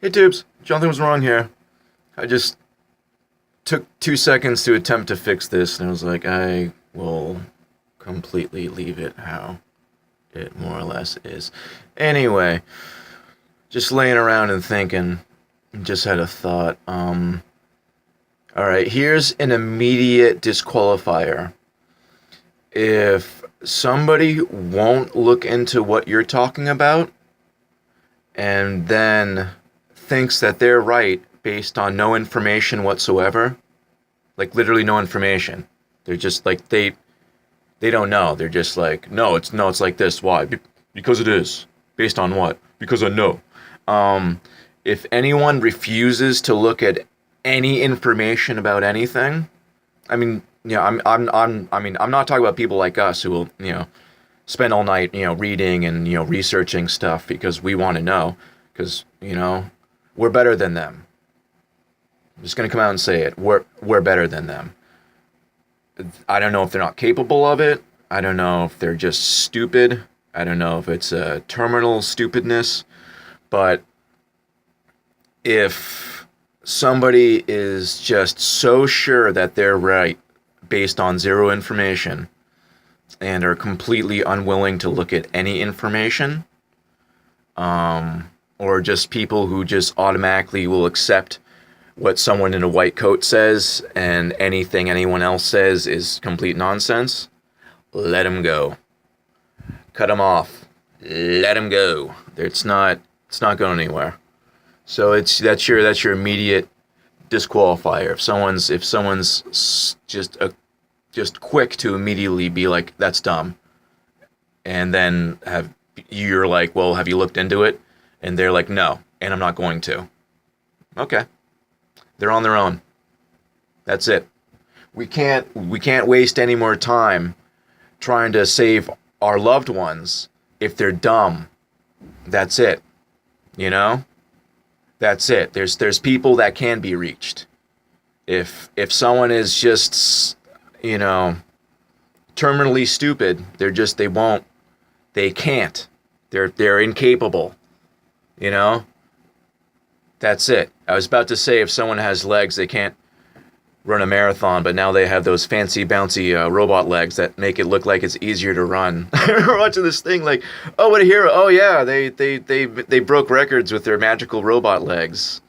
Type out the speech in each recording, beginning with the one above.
Hey Tubes, nothing was wrong here. I just took 2 seconds to attempt to fix this, and I was like, I will completely leave it how it more or less is. Anyway, just laying around and thinking, just had a thought. Alright, here's an immediate disqualifier. If somebody won't look into what you're talking about, and then thinks that they're right based on no information whatsoever, like literally no information. They're just like they don't know. They're just like, no, it's like this. Why? Because it is. Based on what? Because I know. If anyone refuses to look at any information about anything, I mean, I'm not talking about people like us who will, spend all night, reading and, researching stuff because we want to know, because, we're better than them. I'm just gonna come out and say it. We're better than them. I don't know if they're not capable of it. I don't know if they're just stupid. I don't know if it's a terminal stupidness. But if somebody is just so sure that they're right based on zero information and are completely unwilling to look at any information, or just people who just automatically will accept what someone in a white coat says and anything anyone else says is complete nonsense, let them go. Cut them off. Let them go. It's not going anywhere. So that's your immediate disqualifier. If someone's just quick to immediately be like, that's dumb, and then you're like, well, have you looked into it? And they're like, no, and I'm not going to. Okay. They're on their own. That's it. We can't waste any more time trying to save our loved ones if they're dumb. That's it. That's it. There's people that can be reached. If someone is just, terminally stupid, they can't. They're incapable. That's it. I was about to say if someone has legs, they can't run a marathon, but now they have those fancy, bouncy robot legs that make it look like it's easier to run. I remember watching this thing like, oh, what a hero. Oh, yeah, they broke records with their magical robot legs.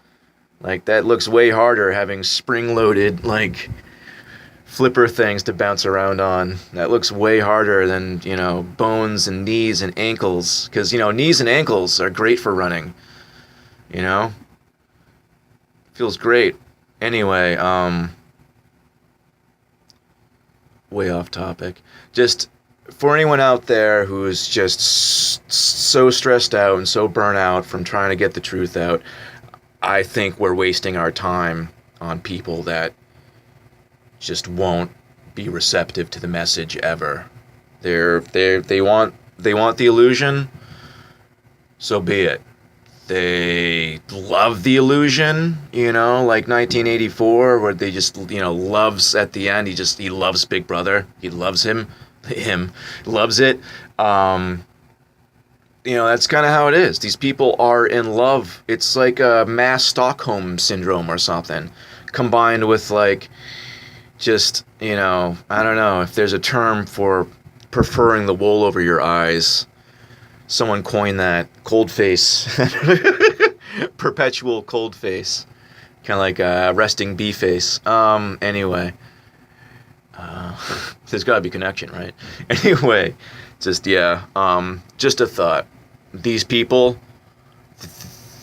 Like, that looks way harder having spring-loaded, like, flipper things to bounce around on. That looks way harder than, bones and knees and ankles. Because, knees and ankles are great for running. Feels great. Anyway, way off topic. Just for anyone out there who is just so stressed out and so burnt out from trying to get the truth out, I think we're wasting our time on people that just won't be receptive to the message ever. They want the illusion, so be it. They love the illusion, like 1984, where they just, loves at the end. He loves Big Brother. He loves him loves it. That's kind of how it is. These people are in love. It's like a mass Stockholm syndrome or something, combined with like, just, I don't know if there's a term for preferring the wool over your eyes. Someone coined that. Cold face. Perpetual cold face. Kind of like a resting bee face. Anyway. There's got to be connection, right? Anyway. Just a thought. These people,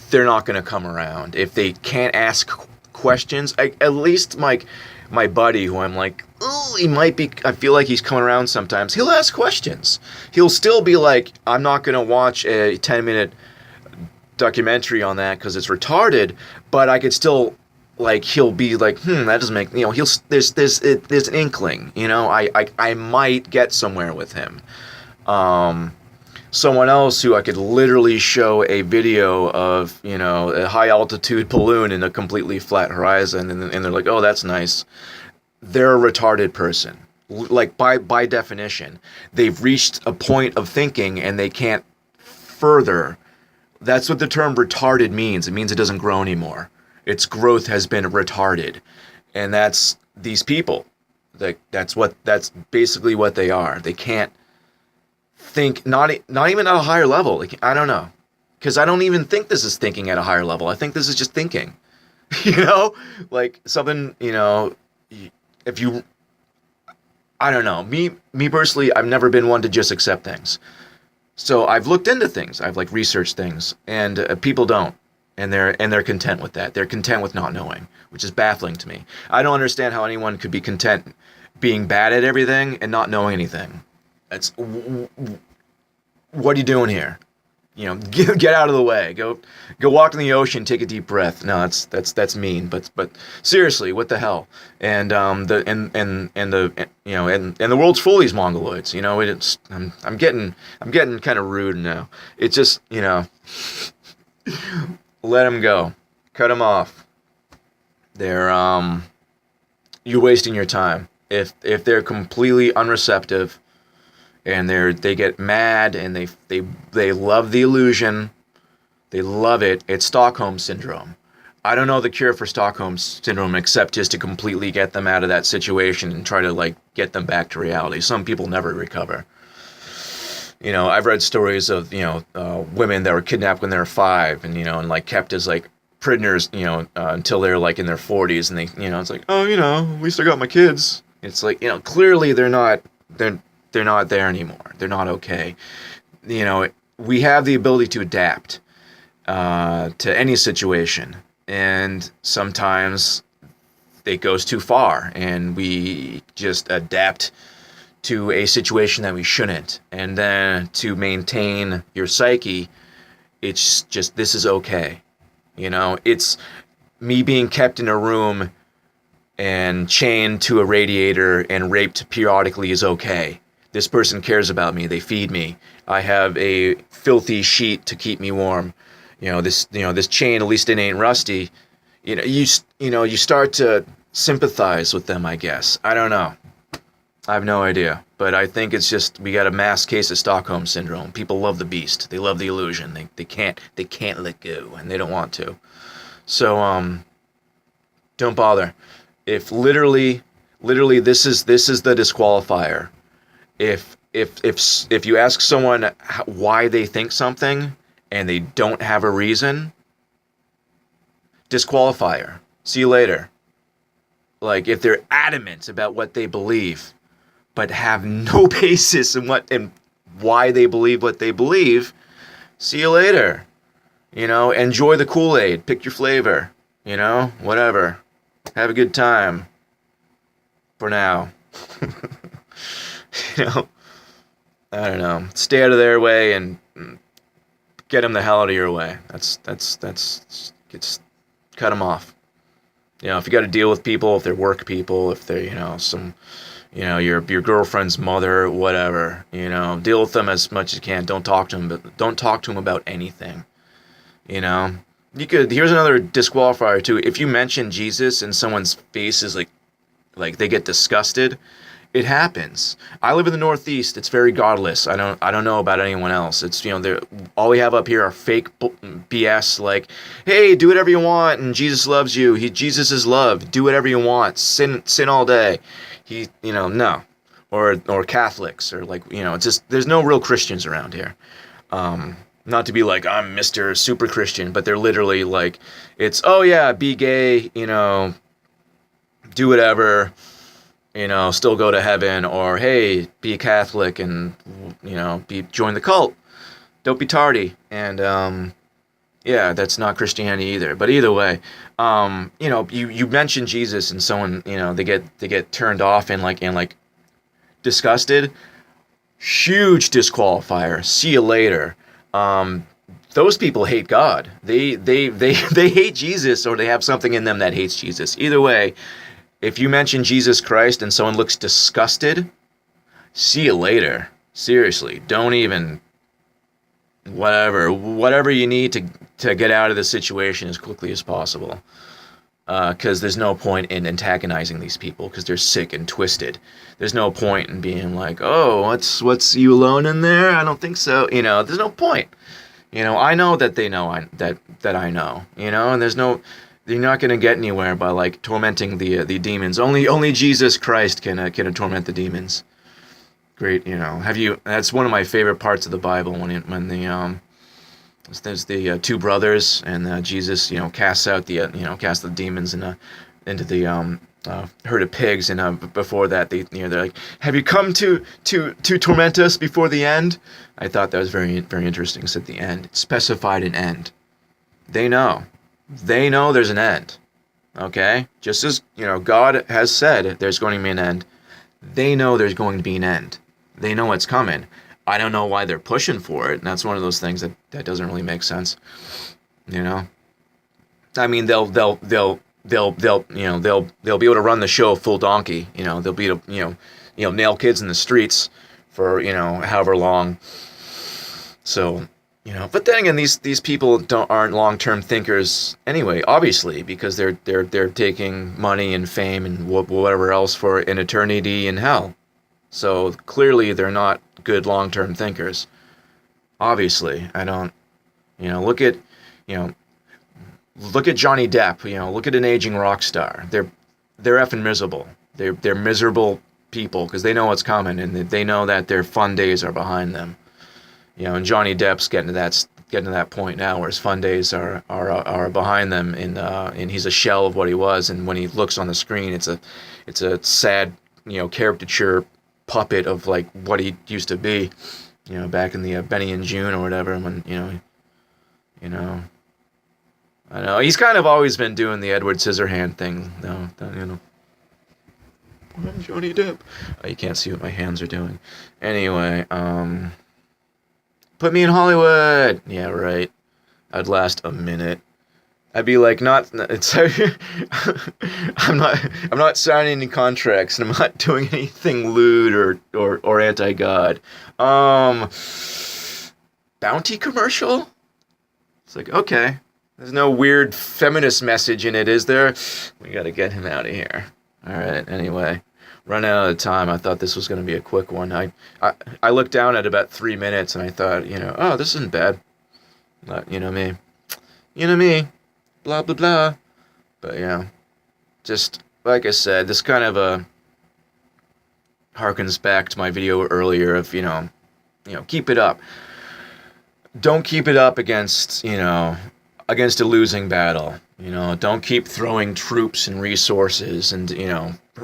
they're not going to come around. If they can't ask questions, at least my buddy, who I'm like, ooh, he might be, I feel like he's coming around sometimes. He'll ask questions. He'll still be like, I'm not going to watch a 10-minute documentary on that because it's retarded, but I could still, like, he'll be like, that doesn't make, there's an inkling, I might get somewhere with him. Someone else who I could literally show a video of, a high altitude balloon in a completely flat horizon, and they're like, oh, that's nice. They're a retarded person. Like, by definition. They've reached a point of thinking and they can't further That's what the term retarded means. It means it doesn't grow anymore. Its growth has been retarded. And that's these people. That's basically what they are. They can't think, not even at a higher level. Like, I don't know. Because I don't even think this is thinking at a higher level. I think this is just thinking. You know? Like something, you know, if you, I don't know. Me personally, I've never been one to just accept things. So I've looked into things. I've like researched things, and people don't, and they're content with that. They're content with not knowing, which is baffling to me. I don't understand how anyone could be content being bad at everything and not knowing anything. That's what are you doing here? You know, get out of the way. Go walk in the ocean. Take a deep breath. No, that's mean. But seriously, what the hell? And the you know, and the world's full of these mongoloids. You know, I'm getting kind of rude now. It's just, you know, let them go, cut them off. They're you're wasting your time if they're completely unreceptive. And they get mad, and they love the illusion. They love it. It's Stockholm Syndrome. I don't know the cure for Stockholm Syndrome except just to completely get them out of that situation and try to like get them back to reality. Some people never recover. You know, I've read stories of, you know, women that were kidnapped when they were 5, and, you know, and like kept as like prisoners, you know, until they're like in their 40s, and they, you know, it's like, oh, you know, at least I got my kids. It's like, you know, clearly they're not there anymore. They're not okay. You know, we have the ability to adapt to any situation, and sometimes it goes too far, and we just adapt to a situation that we shouldn't. And then to maintain your psyche, it's just, this is okay. You know, it's me being kept in a room and chained to a radiator and raped periodically is okay. This person cares about me. They feed me. I have a filthy sheet to keep me warm. You know, this chain, at least it ain't rusty. You know, you start to sympathize with them, I guess. I don't know. I have no idea. But I think it's just, we got a mass case of Stockholm Syndrome. People love the beast. They love the illusion. They can't let go, and they don't want to. So, don't bother. If literally this is the disqualifier. If you ask someone why they think something and they don't have a reason, disqualifier. See you later. Like, if they're adamant about what they believe but have no basis in what and why they believe what they believe, see you later. You know, enjoy the Kool-Aid, pick your flavor, you know, whatever. Have a good time. For now. You know, I don't know. Stay out of their way and get them the hell out of your way. That's just cut them off. You know, if you got to deal with people, if they're work people, if they're, you know, some, you know, your girlfriend's mother, whatever, you know, deal with them as much as you can. Don't talk to them, but don't talk to them about anything. You know, here's another disqualifier too. If you mention Jesus and someone's face is like they get disgusted, it happens. I live in the Northeast. It's very godless. I don't know about anyone else. It's, you know, all we have up here are fake BS. Like, hey, do whatever you want, and Jesus loves you. Jesus is love. Do whatever you want. Sin all day. You know, no, or Catholics, or like, you know, it's just, there's no real Christians around here. Not to be like, I'm Mr. Super Christian, but they're literally like, it's, oh yeah, be gay, you know, do whatever, you know, still go to heaven, or hey, be a Catholic and, you know, join the cult. Don't be tardy. And yeah, that's not Christianity either. But either way, you know, you mention Jesus and someone, you know, they get turned off and like disgusted. Huge disqualifier. See you later. Those people hate God. They hate Jesus, or they have something in them that hates Jesus. Either way, if you mention Jesus Christ and someone looks disgusted, see you later. Seriously, don't even, whatever you need to get out of the situation as quickly as possible. Because there's no point in antagonizing these people, because they're sick and twisted. There's no point in being like, oh, what's you alone in there? I don't think so. You know, there's no point. I know that they know that I know, and you're not going to get anywhere by like tormenting the demons. Only Jesus Christ can torment the demons. Great, that's one of my favorite parts of the Bible when there's the two brothers and Jesus, casts out casts the demons into the herd of pigs, and before that they're like, "Have you come to torment us before the end?" I thought that was very very interesting. It's at the end. It specified an end. They know there's an end. Okay, just as God has said there's going to be an end. They know there's going to be an end. They know it's coming. I don't know why they're pushing for it, and that's one of those things that doesn't really make sense. I mean, they'll be able to run the show full donkey. They'll be able to, nail kids in the streets for however long. So but then again, these people aren't long-term thinkers anyway. Obviously, because they're taking money and fame and whatever else for an eternity in hell. So clearly, they're not good long-term thinkers. Obviously, I don't. Look at Johnny Depp. Look at an aging rock star. They're effing miserable. They're miserable people because they know what's coming and they know that their fun days are behind them. And Johnny Depp's getting to that point now where his fun days are behind them, and he's a shell of what he was. And when he looks on the screen, it's a sad caricature puppet of like what he used to be, back in the Benny and June or whatever. When I know he's kind of always been doing the Edward Scissorhand thing, though. I'm Johnny Depp. You can't see what my hands are doing. Anyway, put me in Hollywood. Yeah, right. I'd last a minute. I'd be like, I'm not signing any contracts, and I'm not doing anything lewd or anti-God. Bounty commercial? It's like, okay. There's no weird feminist message in it, is there? We gotta get him out of here. Alright, anyway. Running out of time. I thought this was going to be a quick one. I looked down at about 3 minutes and I thought, oh, this isn't bad. But, me. Blah, blah, blah. But, yeah. Just, like I said, this kind of harkens back to my video earlier of, keep it up. Don't keep it up against a losing battle. Don't keep throwing troops and resources and,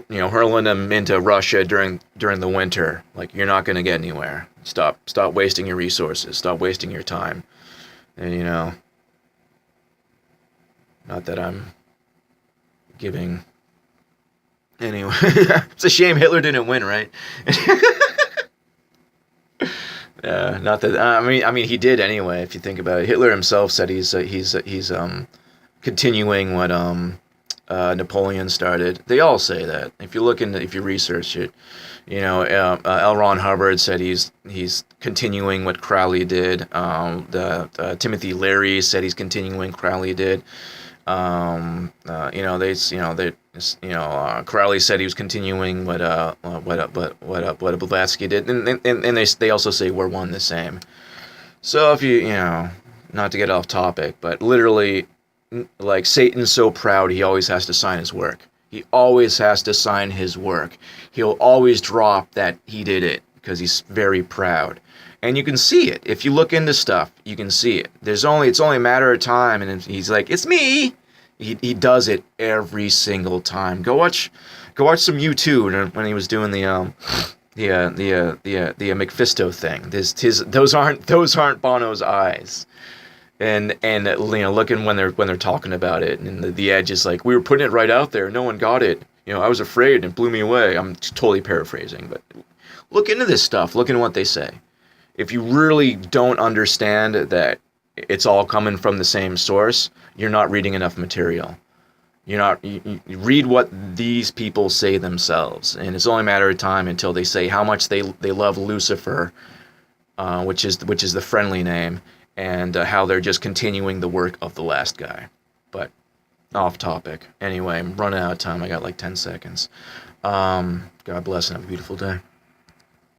hurling them into Russia during the winter. Like, you're not going to get anywhere. Stop wasting your resources. Stop wasting your time. And, not that I'm giving... Anyway, it's a shame Hitler didn't win, right? Not that I mean he did anyway. If you think about it, Hitler himself said he's continuing what Napoleon started. They all say that. If you research it, L. Ron Hubbard said he's continuing what Crowley did. Timothy Leary said he's continuing what Crowley did. Crowley said he was continuing what Blavatsky did, and they also say we're one the same. So if not to get off topic, but literally, like, Satan's so proud he always has to sign his work. He always has to sign his work. He'll always drop that he did it because he's very proud. And you can see it. If you look into stuff, you can see it. It's only a matter of time, and he's like, it's me. He does it every single time. Go watch some U2 when he was doing the Mephisto thing. Those aren't Bono's eyes. And looking when they're talking about it, and the Edge is like, we were putting it right out there, no one got it. I was afraid and it blew me away. I'm totally paraphrasing, but look into this stuff. Look into what they say. If you really don't understand that it's all coming from the same source, you're not reading enough material. You read what these people say themselves, and it's only a matter of time until they say how much they love Lucifer, which is the friendly name, and how they're just continuing the work of the last guy. But off topic. Anyway, I'm running out of time. I got like 10 seconds. God bless and have a beautiful day.